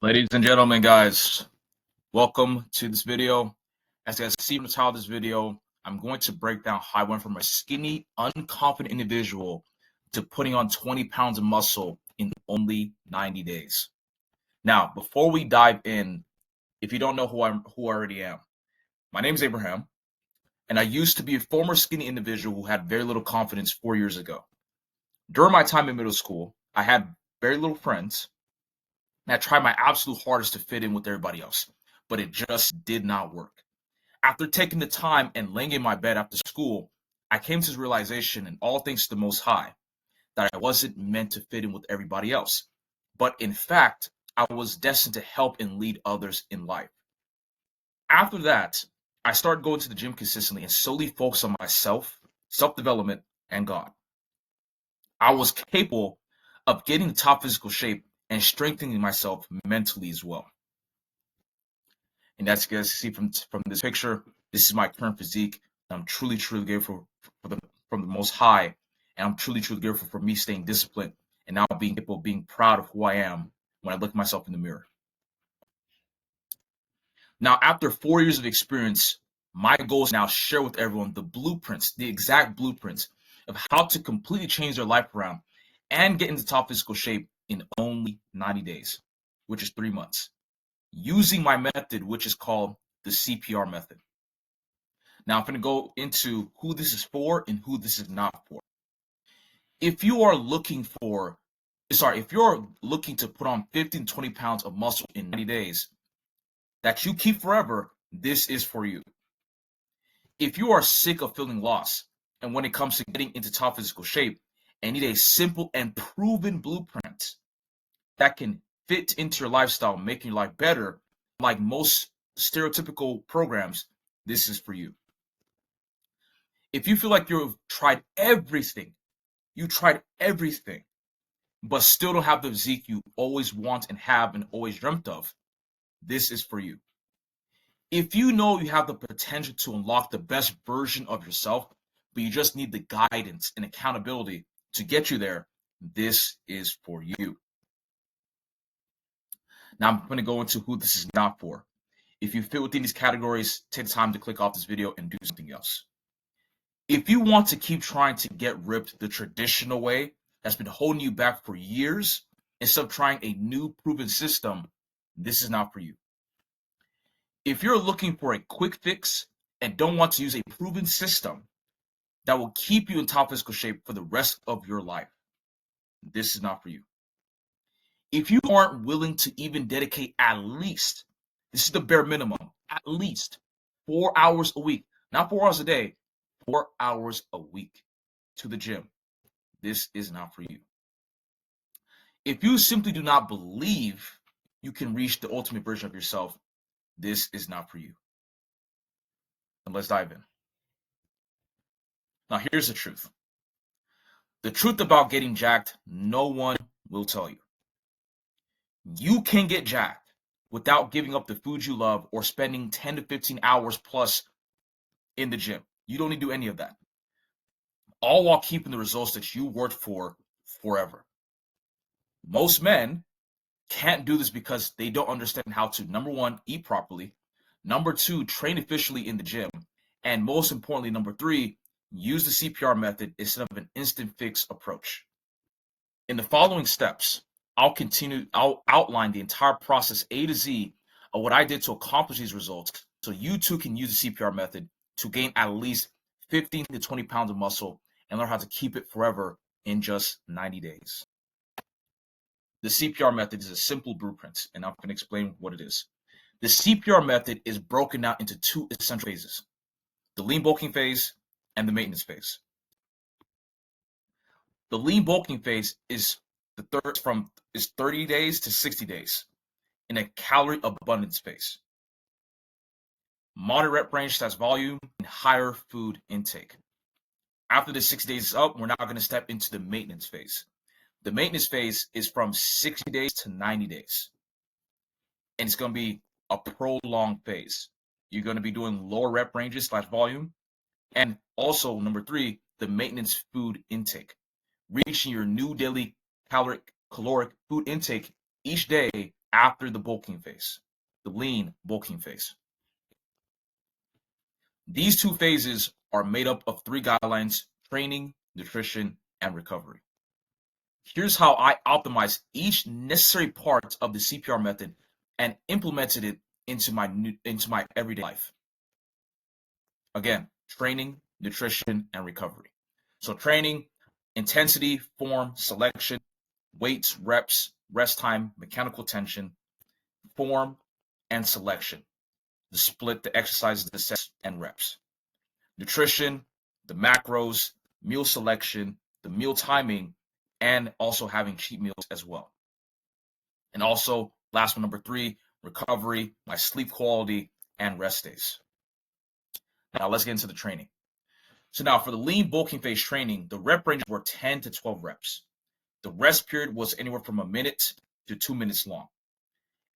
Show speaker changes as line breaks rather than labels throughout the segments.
Ladies and gentlemen, guys, welcome to this video. As you guys see from the title of this video, I'm going to break down how I went from a skinny, unconfident individual to putting on 20 pounds of muscle in only 90 days. Now, before we dive in, if you don't know who I already am, my name is Abraham, and I used to be a former skinny individual who had very little confidence 4 years ago. During my time in middle school, I had very little friends, and I tried my absolute hardest to fit in with everybody else, but it just did not work. After taking the time and laying in my bed after school, I came to this realization, and all thanks to the Most High, that I wasn't meant to fit in with everybody else. But in fact, I was destined to help and lead others in life. After that, I started going to the gym consistently and solely focused on myself, self-development, and God. I was capable of getting the top physical shape and strengthening myself mentally as well. And as you guys see from this picture, this is my current physique. I'm truly grateful from the Most High, and I'm truly grateful for me staying disciplined and now being capable of being proud of who I am when I look at myself in the mirror. Now, after 4 years of experience, my goal is now to share with everyone the blueprints, the exact blueprints of how to completely change their life around and get into top physical shape in only 90 days, which is 3 months, using my method, which is called the CPR method. Now, I'm going to go into who this is for and who this is not for. If you're looking to put on 15 to 20 pounds of muscle in 90 days that you keep forever, this is for you. If you are sick of feeling lost, and when it comes to getting into top physical shape, and need a simple and proven blueprint that can fit into your lifestyle, making your life better, like most stereotypical programs, this is for you. If you feel like you tried everything, but still don't have the physique you always want and have and always dreamt of, this is for you. If you know you have the potential to unlock the best version of yourself, but you just need the guidance and accountability to get you there, this is for you. Now I'm going to go into who this is not for. If you fit within these categories, take the time to click off this video and do something else. If you want to keep trying to get ripped the traditional way that's been holding you back for years, instead of trying a new proven system, this is not for you. If you're looking for a quick fix and don't want to use a proven system that will keep you in top physical shape for the rest of your life, this is not for you. If you aren't willing to even dedicate at least, this is the bare minimum, at least 4 hours a week, not 4 hours a day, 4 hours a week to the gym, this is not for you. If you simply do not believe you can reach the ultimate version of yourself, this is not for you. And let's dive in. Now, here's the truth. The truth about getting jacked, no one will tell you. You can get jacked without giving up the food you love or spending 10 to 15 hours plus in the gym. You don't need to do any of that. All while keeping the results that you worked for forever. Most men can't do this because they don't understand how to, number one, eat properly, number two, train efficiently in the gym, and most importantly, number three, use the CPR method instead of an instant fix approach. In the following steps, I'll outline the entire process A to Z of what I did to accomplish these results so you too can use the CPR method to gain at least 15 to 20 pounds of muscle and learn how to keep it forever in just 90 days. The CPR method is a simple blueprint, and I'm going to explain what it is. The CPR method is broken down into two essential phases, the lean bulking phase and the maintenance phase. The lean bulking phase is 30 days to 60 days in a calorie abundance phase. Moderate rep range / volume and higher food intake. After the 60 days is up, we're now going to step into the maintenance phase. The maintenance phase is from 60 days to 90 days. And it's going to be a prolonged phase. You're going to be doing lower rep ranges / volume. And also, number three, the maintenance food intake. Reaching your new daily caloric food intake each day after the bulking phase, the lean bulking phase. These two phases are made up of 3 guidelines: training, nutrition, and recovery. Here's how I optimized each necessary part of the CPR method and implemented it into my everyday life. Again, training, nutrition, and recovery. So training, intensity, form, selection, weights, reps, rest time, mechanical tension, form, and selection. The split, the exercises, the sets, and reps. Nutrition, the macros, meal selection, the meal timing, and also having cheat meals as well. And also, last one, number 3, recovery, my sleep quality, and rest days. Now let's get into the training. So now for the lean bulking phase training, the rep range were 10 to 12 reps. The rest period was anywhere from a minute to 2 minutes long.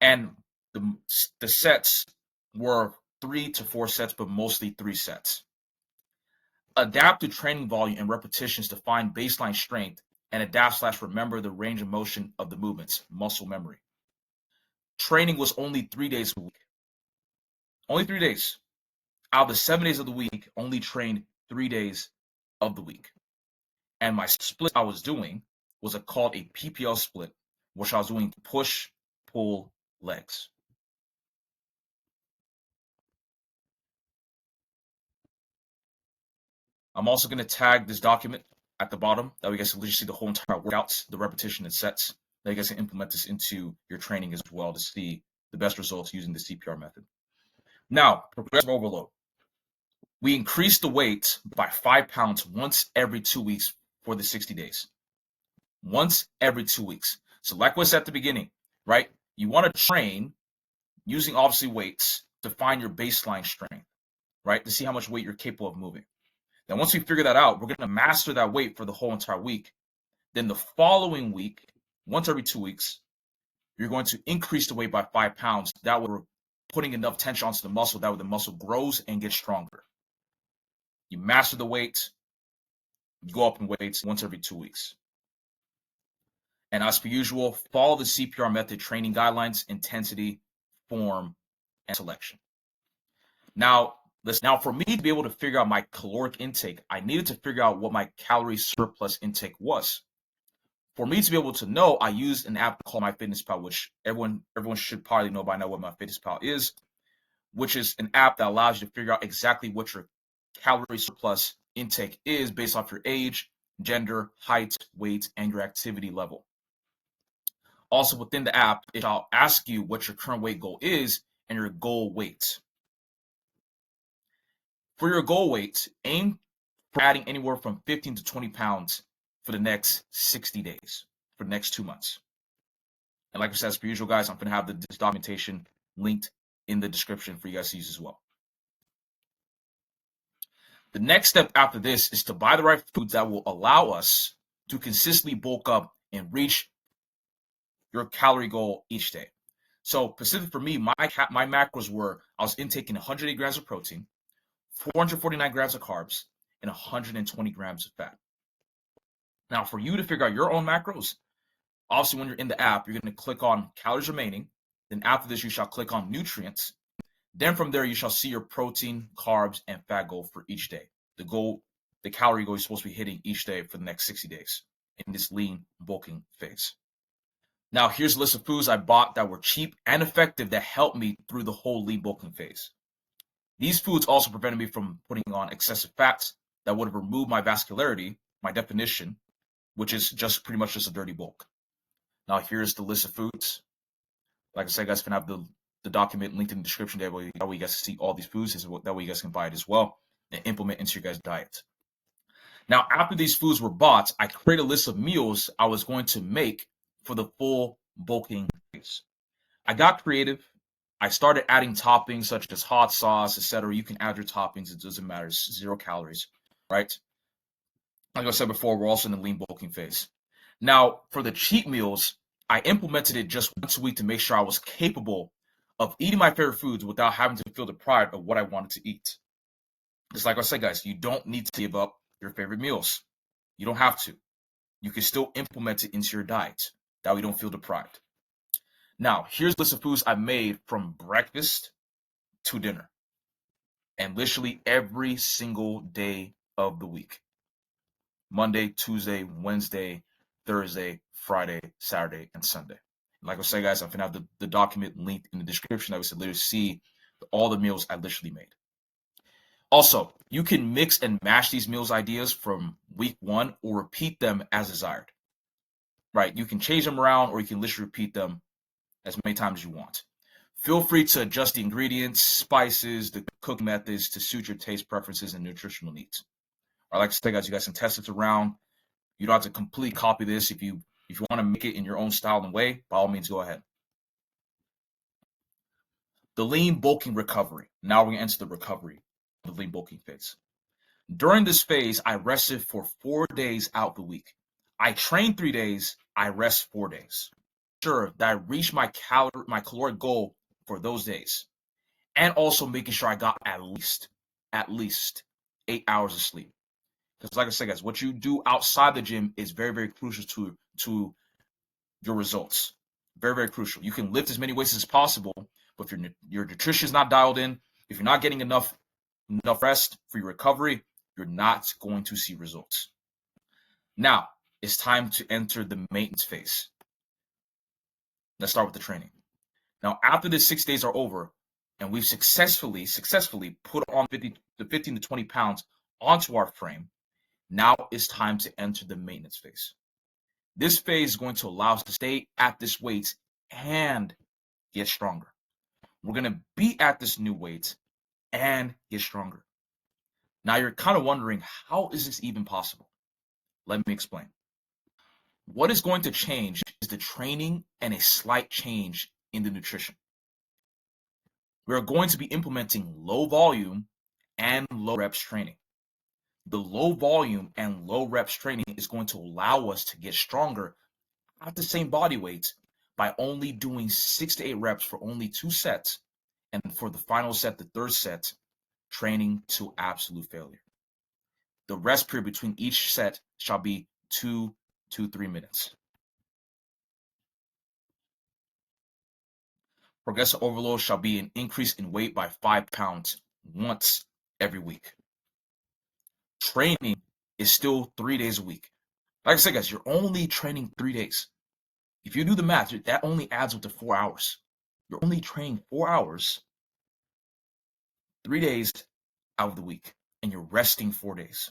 And the sets were 3 to 4 sets, but mostly 3 sets. Adapt to training volume and repetitions to find baseline strength, and adapt/remember the range of motion of the movements, muscle memory. Training was only 3 days a week. Only 3 days. Out of the 7 days of the week, only trained 3 days of the week. And my split I was doing was called a PPL split, which I was doing push, pull, legs. I'm also going to tag this document at the bottom that we guys can literally see the whole entire workouts, the repetition and sets. That you guys can implement this into your training as well to see the best results using the CPR method. Now, progressive overload. We increase the weight by 5 pounds once every 2 weeks for the 60 days. Once every 2 weeks. So like I said at the beginning, right? You want to train using obviously weights to find your baseline strength, right? To see how much weight you're capable of moving. Then once we figure that out, we're going to master that weight for the whole entire week. Then the following week, once every 2 weeks, you're going to increase the weight by 5 pounds. That way we're putting enough tension onto the muscle. That way the muscle grows and gets stronger. You master the weight, you go up in weights once every 2 weeks. And as per usual, follow the CPR method training guidelines, intensity, form, and selection. Now for me to be able to figure out my caloric intake, I needed to figure out what my calorie surplus intake was. For me to be able to know, I used an app called MyFitnessPal, which everyone should probably know by now what MyFitnessPal is, which is an app that allows you to figure out exactly what your calorie surplus intake is based off your age, gender, height, weight, and your activity level. Also within the app, it'll ask you what your current weight goal is and your goal weight. For your goal weight, aim for adding anywhere from 15 to 20 pounds for the next 60 days, for the next 2 months. And like I said, as per usual, guys, I'm going to have this documentation linked in the description for you guys to use as well. The next step after this is to buy the right foods that will allow us to consistently bulk up and reach your calorie goal each day. So specifically for me, my macros were, I was intaking 108 grams of protein, 449 grams of carbs, and 120 grams of fat. Now, for you to figure out your own macros, obviously when you're in the app, you're going to click on calories remaining. Then after this, you shall click on nutrients. Then from there, you shall see your protein, carbs, and fat goal for each day. The calorie goal you're supposed to be hitting each day for the next 60 days in this lean bulking phase. Now, here's a list of foods I bought that were cheap and effective that helped me through the whole lean bulking phase. These foods also prevented me from putting on excessive fats that would have removed my vascularity, my definition, which is just pretty much just a dirty bulk. Now, here's the list of foods. Like I said, guys, can have the document linked in the description there. That way you guys see all these foods. That way you guys can buy it as well and implement into your guys' diet. Now, after these foods were bought, I created a list of meals I was going to make for the full bulking phase. I got creative. I started adding toppings such as hot sauce, etc. You can add your toppings. It doesn't matter. It's 0 calories, right? Like I said before, we're also in the lean bulking phase. Now, for the cheat meals, I implemented it just once a week to make sure I was capable of eating my favorite foods without having to feel deprived of what I wanted to eat. Just like I said, guys, you don't need to give up your favorite meals. You don't have to. You can still implement it into your diet. That way you don't feel deprived. Now, here's the list of foods I made from breakfast to dinner, and literally every single day of the week. Monday, Tuesday, Wednesday, Thursday, Friday, Saturday, and Sunday. Like I said, guys, I'm gonna have the document linked in the description. I would literally see all the meals I literally made. Also, you can mix and match these meals ideas from week 1 or repeat them as desired. Right? You can change them around or you can literally repeat them as many times as you want. Feel free to adjust the ingredients, spices, the cooking methods to suit your taste preferences and nutritional needs. I like to say, guys, you guys can test it around. You don't have to completely copy this. If you want to make it in your own style and way, by all means, go ahead. The lean bulking recovery. Now we're going to enter the recovery, the lean bulking phase. During this phase, I rested for 4 days out the week. I trained 3 days. I rest 4 days. Sure that I reached my caloric goal for those days, and also making sure I got at least 8 hours of sleep. Because like I said, guys, what you do outside the gym is very, very crucial to your results. Very, very crucial. You can lift as many weights as possible, but if your nutrition is not dialed in, if you're not getting enough rest for your recovery, you're not going to see results. Now, it's time to enter the maintenance phase. Let's start with the training. Now, after the 6 days are over, and we've successfully put on 15 to 20 pounds onto our frame, now it's time to enter the maintenance phase. This phase is going to allow us to stay at this weight and get stronger. We're going to be at this new weight and get stronger. Now you're kind of wondering, how is this even possible? Let me explain. What is going to change is the training and a slight change in the nutrition. We are going to be implementing low volume and low reps training. The low volume and low reps training is going to allow us to get stronger at the same body weight by only doing 6 to 8 reps for only 2 sets, and for the final set, the third set, training to absolute failure. The rest period between each set shall be 2 to 3 minutes. Progressive overload shall be an increase in weight by 5 pounds once every week. Training is still 3 days a week. Like I said, guys, you're only training 3 days. If you do the math, that only adds up to 4 hours. You're only training 4 hours, 3 days out of the week, and you're resting 4 days.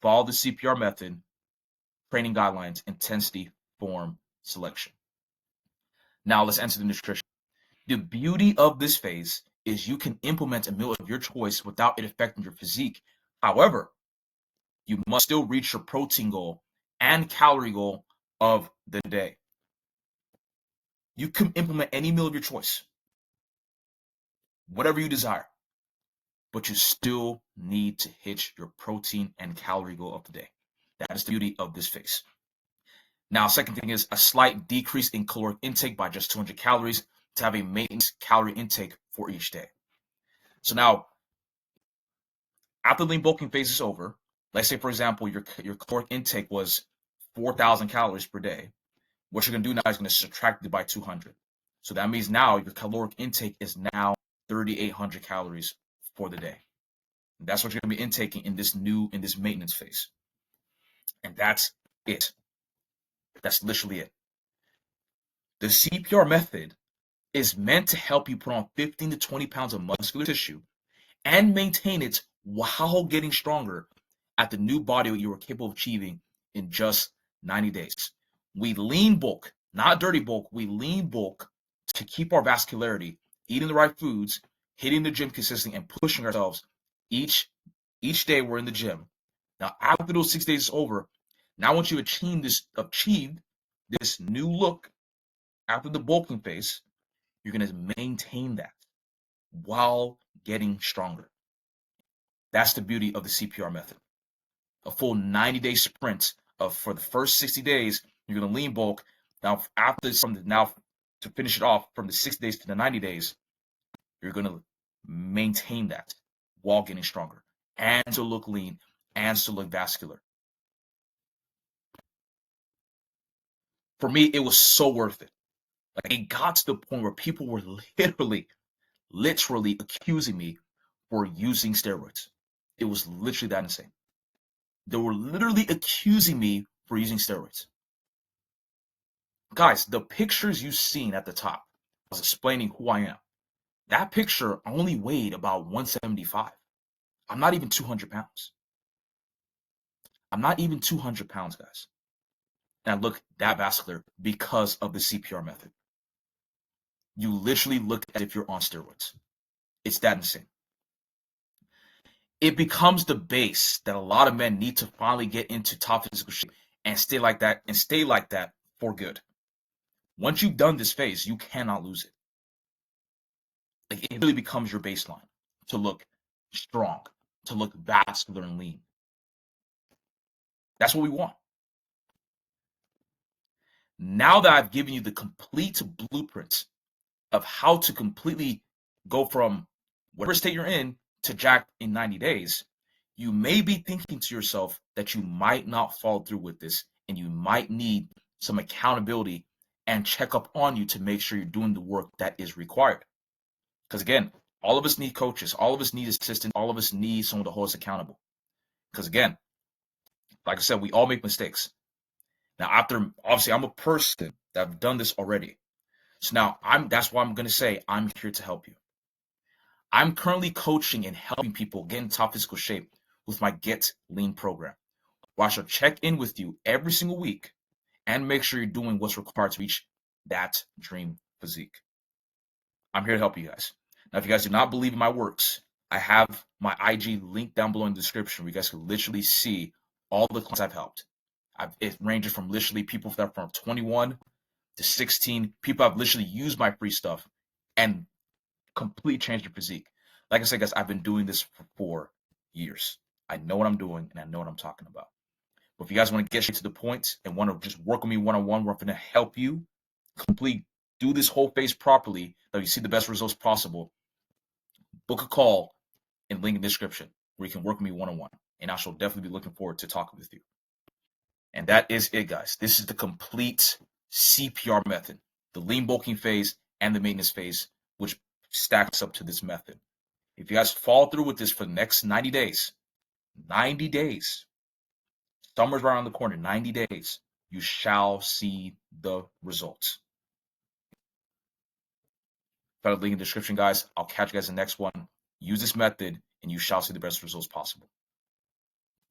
Follow the CPR method, training guidelines, intensity, form, selection. Now let's enter the nutrition. The beauty of this phase is you can implement a meal of your choice without it affecting your physique. However, you must still reach your protein goal and calorie goal of the day. You can implement any meal of your choice, whatever you desire, but you still need to hit your protein and calorie goal of the day. That is the beauty of this phase. Now, second thing is a slight decrease in caloric intake by just 200 calories to have a maintenance calorie intake for each day. So now, after the lean bulking phase is over, let's say, for example, your caloric intake was 4,000 calories per day. What you're going to do now is going to subtract it by 200. So that means now your caloric intake is now 3,800 calories for the day. And that's what you're going to be intaking in this maintenance phase. And that's it. That's literally it. The CPR method is meant to help you put on 15 to 20 pounds of muscular tissue and maintain it while getting stronger at the new body weight you were capable of achieving in just 90 days. We lean bulk, not dirty bulk. We lean bulk to keep our vascularity, eating the right foods, hitting the gym consistently, and pushing ourselves each day we're in the gym. Now, after those 6 days is over, now once you achieved this new look after the bulking phase, you're going to maintain that while getting stronger. That's the beauty of the CPR method. A full 90-day sprint for the first 60 days, you're going to lean bulk. Now, to finish it off from the 60 days to the 90 days, you're going to maintain that while getting stronger and to look lean and to look vascular. For me, it was so worth it. Like, it got to the point where people were literally accusing me for using steroids. It was literally that insane. They were literally accusing me for using steroids. Guys, the pictures you've seen at the top, I was explaining who I am. That picture only weighed about 175. I'm not even 200 pounds. I'm not even 200 pounds, guys. And I look that vascular because of the CPR method. You literally look as if you're on steroids. It's that insane. It becomes the base that a lot of men need to finally get into top physical shape and stay like that for good. Once you've done this phase, you cannot lose it. Like, it really becomes your baseline to look strong, to look vascular and lean. That's what we want. Now that I've given you the complete blueprint of how to completely go from whatever state you're in to jack in 90 days, you may be thinking to yourself that you might not follow through with this, and you might need some accountability and check up on you to make sure you're doing the work that is required. Because again, all of us need coaches, all of us need assistants, all of us need someone to hold us accountable. Because again, like I said, we all make mistakes. Now, obviously, I'm a person that have done this already. So now that's why I'm going to say I'm here to help you. I'm currently coaching and helping people get in top physical shape with my Get Lean program, where I shall check in with you every single week and make sure you're doing what's required to reach that dream physique. I'm here to help you guys. Now, if you guys do not believe in my works, I have my IG link down below in the description where you guys can literally see all the clients I've helped. It ranges from literally people that are from 21 to 16. People have literally used my free stuff and completely changed their physique. Like I said, guys, I've been doing this for 4 years. I know what I'm doing and I know what I'm talking about. But if you guys want to get straight to the point and want to just work with me one-on-one, where I'm going to help you do this whole phase properly, so you see the best results possible, book a call in link in the description where you can work with me one-on-one. And I shall definitely be looking forward to talking with you. And that is it, guys. This is the complete CPR method, the lean bulking phase and the maintenance phase, which stacks up to this method. If you guys follow through with this for the next 90 days, summer's right around the corner, 90 days, you shall see the results. Follow the link in the description, guys. I'll catch you guys in the next one. Use this method and you shall see the best results possible.